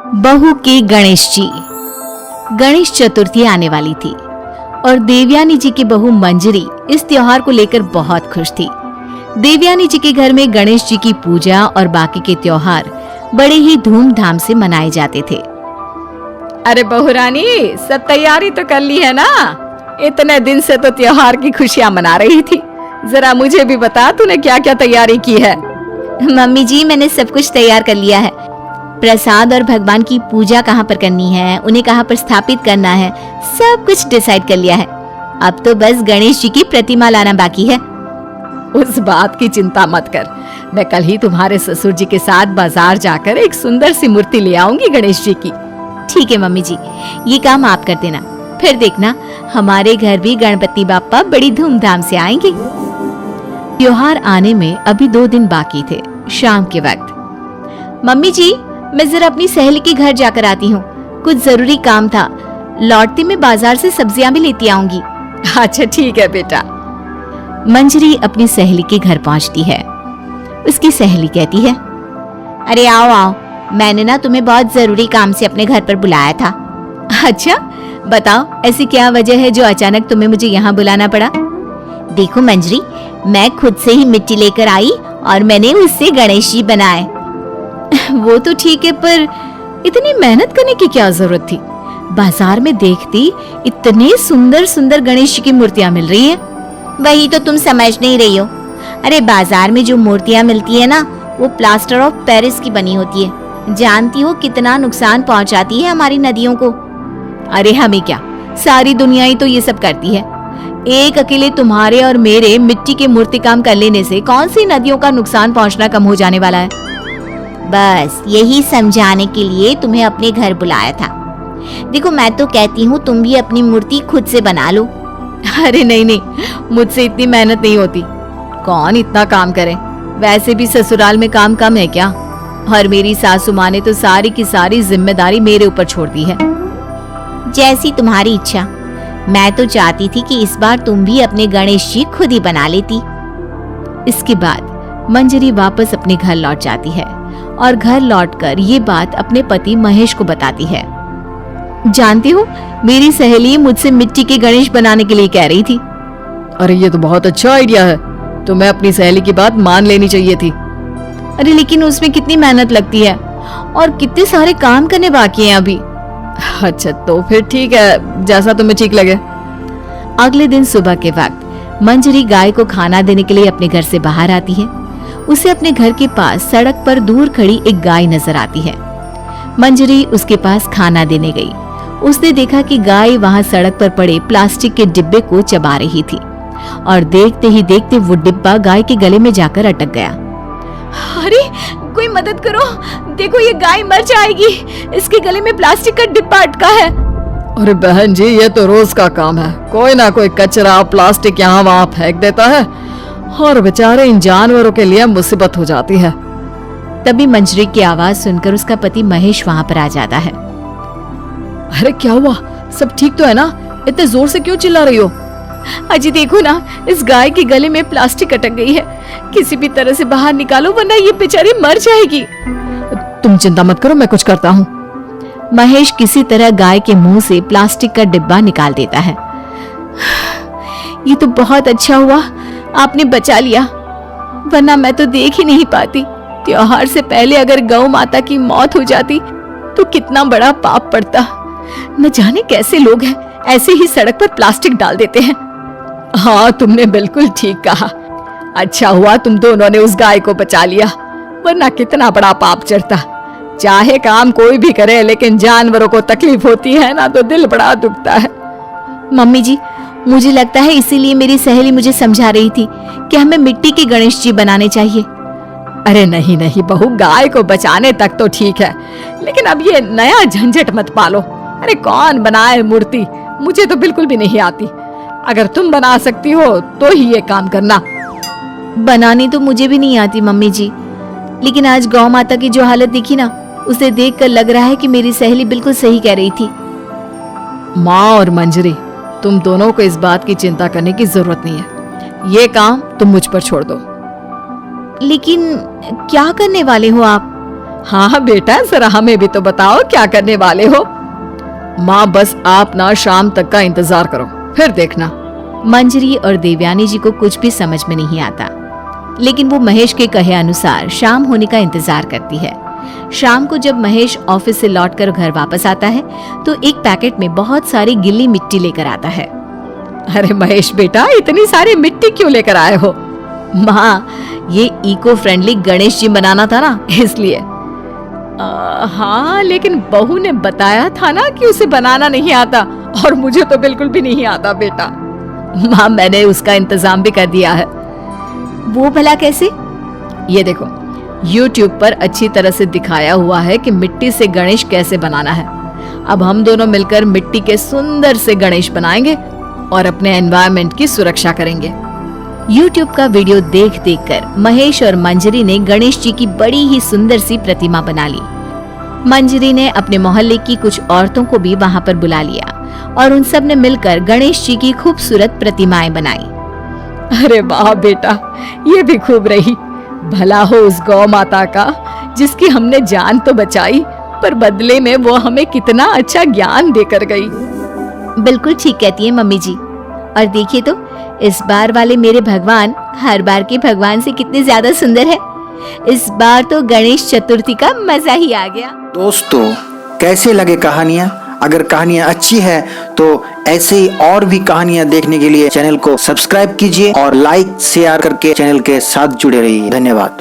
बहू के गणेश जी। गणेश चतुर्थी आने वाली थी और देवयानी जी की बहू मंजरी इस त्योहार को लेकर बहुत खुश थी। देवयानी जी के घर में गणेश जी की पूजा और बाकी के त्योहार बड़े ही धूमधाम से मनाए जाते थे। अरे बहू रानी, सब तैयारी तो कर ली है ना? इतने दिन से तो त्योहार की खुशियां मना रही थी। जरा मुझे भी बता, तूने क्या क्या तैयारी की है? मम्मी जी, मैंने सब कुछ तैयार कर लिया है। प्रसाद और भगवान की पूजा कहाँ पर करनी है, उन्हें कहाँ पर स्थापित करना है, सब कुछ डिसाइड कर लिया है। अब तो बस गणेश जी की प्रतिमा लाना बाकी है। उस बात की चिंता मत कर, मैं कल ही तुम्हारे ससुर जी के साथ बाजार जाकर एक सुंदर सी मूर्ति ले आऊंगी गणेश जी की। ठीक है मम्मी जी, ये काम आप कर देना। फिर देखना, हमारे घर भी गणपति बाप्पा बड़ी धूमधाम से आएंगे। त्योहार आने में अभी 2 दिन बाकी थे। शाम के वक्त, मम्मी जी, मैं जरा अपनी सहेली के घर जाकर आती हूँ, कुछ जरूरी काम था। लौटते में बाजार से सब्जियां भी लेती आऊंगी। अच्छा ठीक है बेटा। मंजरी अपनी सहेली के घर पहुंचती है। उसकी सहेली कहती है, अरे आओ आओ, मैंने ना तुम्हें बहुत जरूरी काम से अपने घर पर बुलाया था। अच्छा बताओ, ऐसी क्या वजह है जो अचानक तुम्हें मुझे यहाँ बुलाना पड़ा? देखो मंजरी, मैं खुद से ही मिट्टी लेकर आई और मैंने उससे गणेश जी बनाए। वो तो ठीक है, पर इतनी मेहनत करने की क्या जरूरत थी? बाजार में देखती इतने सुंदर सुंदर गणेश जी की मूर्तियां मिल रही है। वही तो तुम समझ नहीं रही हो। अरे बाजार में जो मूर्तियां मिलती है ना, वो प्लास्टर ऑफ पेरिस की बनी होती है। जानती हो कितना नुकसान पहुंचाती है हमारी नदियों को। अरे हमें क्या, सारी दुनिया ही तो ये सब करती है। एक अकेले तुम्हारे और मेरे मिट्टी के मूर्ति काम कर लेने से कौन सी नदियों का नुकसान पहुंचना कम हो जाने वाला है? बस यही समझाने के लिए तुम्हें अपने घर बुलाया था। देखो, मैं तो कहती हूँ तुम भी अपनी मूर्ति खुद से बना लो। अरे नहीं नहीं, मुझसे इतनी मेहनत नहीं होती। कौन इतना काम करे? वैसे भी ससुराल में काम कम है क्या? और मेरी सासू माँ ने तो सारी की सारी जिम्मेदारी मेरे ऊपर छोड़ दी है। जैसी तुम्हारी इच्छा। मैं तो चाहती थी कि इस बार तुम भी अपने गणेश जी खुद ही बना लेती। इसके बाद मंजरी वापस अपने घर लौट जाती है और घर लौटकर ये बात अपने पति महेश को बताती है। जानती हो, मेरी सहेली मुझसे मिट्टी के गणेश बनाने के लिए कह रही थी। अरे ये तो बहुत अच्छा आइडिया है, तो मैं अपनी सहेली की बात मान लेनी चाहिए थी। अरे लेकिन उसमें कितनी मेहनत लगती है और कितने सारे काम करने बाकी हैं अभी। अच्छा तो फिर ठीक है, जैसा तुम्हें ठीक लगे। अगले दिन सुबह के वक्त मंजरी गाय को खाना देने के लिए अपने घर से बाहर आती है। उसे अपने घर के पास सड़क पर दूर खड़ी एक गाय नजर आती है। मंजरी उसके पास खाना देने गई। उसने देखा कि गाय वहां सड़क पर पड़े प्लास्टिक के डिब्बे को चबा रही थी और देखते ही देखते वो डिब्बा गाय के गले में जाकर अटक गया। अरे कोई मदद करो, देखो ये गाय मर जाएगी, इसके गले में प्लास्टिक का डिब्बा अटका है। अरे बहन जी, ये तो रोज का काम है। कोई ना कोई कचरा प्लास्टिक यहाँ वहाँ फेंक देता है और बेचारे इन जानवरों के लिए मुसीबत हो जाती है। तभी मंजरी की आवाज सुनकर उसका पति महेश वहाँ पर आ जाता है। अरे क्या हुआ? सब ठीक तो है ना? इतने जोर से क्यों चिल्ला रही हो? अजी देखो ना, इस गाय के गले में प्लास्टिक अटक गई है। किसी भी तरह से बाहर निकालो, वरना ये बेचारी मर जाएगी। तुम चिंता मत करो, मैं कुछ करता हूँ। महेश किसी तरह गाय के मुंह से प्लास्टिक का डिब्बा निकाल देता है। ये तो बहुत अच्छा हुआ, आपने बचा लिया, वरना मैं तो देख ही नहीं पाती। त्योहार से पहले अगर गौ माता की मौत हो जाती तो कितना बड़ा पाप पड़ता। न जाने कैसे लोग हैं, ऐसे ही सड़क पर प्लास्टिक डाल देते हैं। हाँ, तुमने बिल्कुल ठीक कहा। अच्छा हुआ तुम दोनों ने उस गाय को बचा लिया, वरना कितना बड़ा पाप चढ़ता। चाहे काम कोई भी करे, लेकिन जानवरों को तकलीफ होती है ना, तो दिल बड़ा दुखता है। मम्मी जी, मुझे लगता है इसीलिए मेरी सहेली मुझे समझा रही थी कि हमें मिट्टी के गणेश जी बनाने चाहिए। अरे नहीं नहीं बहू, गाय को बचाने तक तो ठीक है, लेकिन अब ये नया झंझट मत पालो। अरे कौन बनाए मूर्ति? मुझे तो बिल्कुल भी नहीं आती। अगर तुम बना सकती हो तो ही ये काम करना। बनानी तो मुझे भी नहीं आती मम्मी जी, लेकिन आज गौ माता की जो हालत दिखी ना, उसे देखकर लग रहा है कि मेरी सहेली बिल्कुल सही कह रही थी। माँ और मंजरी, तुम दोनों को इस बात की चिंता करने की जरूरत नहीं है। ये काम तुम मुझ पर छोड़ दो। लेकिन क्या करने वाले हो आप? हाँ बेटा, जरा हमें भी तो बताओ क्या करने वाले हो। माँ बस आप ना शाम तक का इंतजार करो, फिर देखना। मंजरी और देवयानी जी को कुछ भी समझ में नहीं आता, लेकिन वो महेश के कहे अनुसार शाम होने का इंतजार करती है। शाम को जब महेश ऑफिस से लौटकर घर वापस आता है तो एक पैकेट में बहुत सारी गिल्ली मिट्टी लेकर आता है। अरे महेश बेटा, इतनी सारी मिट्टी क्यों लेकर आए हो? माँ, ये इको फ्रेंडली गणेश जी बनाना था ना, इसलिए। हाँ, लेकिन बहू ने बताया था ना कि उसे बनाना नहीं आता, और मुझे तो बिल्कुल भी नहीं आता बेटा। माँ, मैंने उसका इंतजाम भी कर दिया है। वो भला कैसे? ये देखो, YouTube पर अच्छी तरह से दिखाया हुआ है कि मिट्टी से गणेश कैसे बनाना है। अब हम दोनों मिलकर मिट्टी के सुंदर से गणेश बनाएंगे और अपने एनवायरनमेंट की सुरक्षा करेंगे। YouTube का वीडियो देख देख कर महेश और मंजरी ने गणेश जी की बड़ी ही सुंदर सी प्रतिमा बना ली। मंजरी ने अपने मोहल्ले की कुछ औरतों को भी वहां पर बुला लिया और उन सब ने मिलकर गणेश जी की खूबसूरत प्रतिमाएं बनाई। अरे वाह बेटा, ये भी खूब रही। भला हो उस गौ माता का, जिसकी हमने जान तो बचाई, पर बदले में वो हमें कितना अच्छा ज्ञान देकर गई। बिल्कुल ठीक कहती है मम्मी जी। और देखिए तो, इस बार वाले मेरे भगवान हर बार के भगवान से कितने ज्यादा सुंदर है। इस बार तो गणेश चतुर्थी का मजा ही आ गया। दोस्तों, कैसे लगे कहानियाँ? अगर कहानियाँ अच्छी है तो ऐसे ही और भी कहानियाँ देखने के लिए चैनल को सब्सक्राइब कीजिए और लाइक शेयर करके चैनल के साथ जुड़े रहिए। धन्यवाद।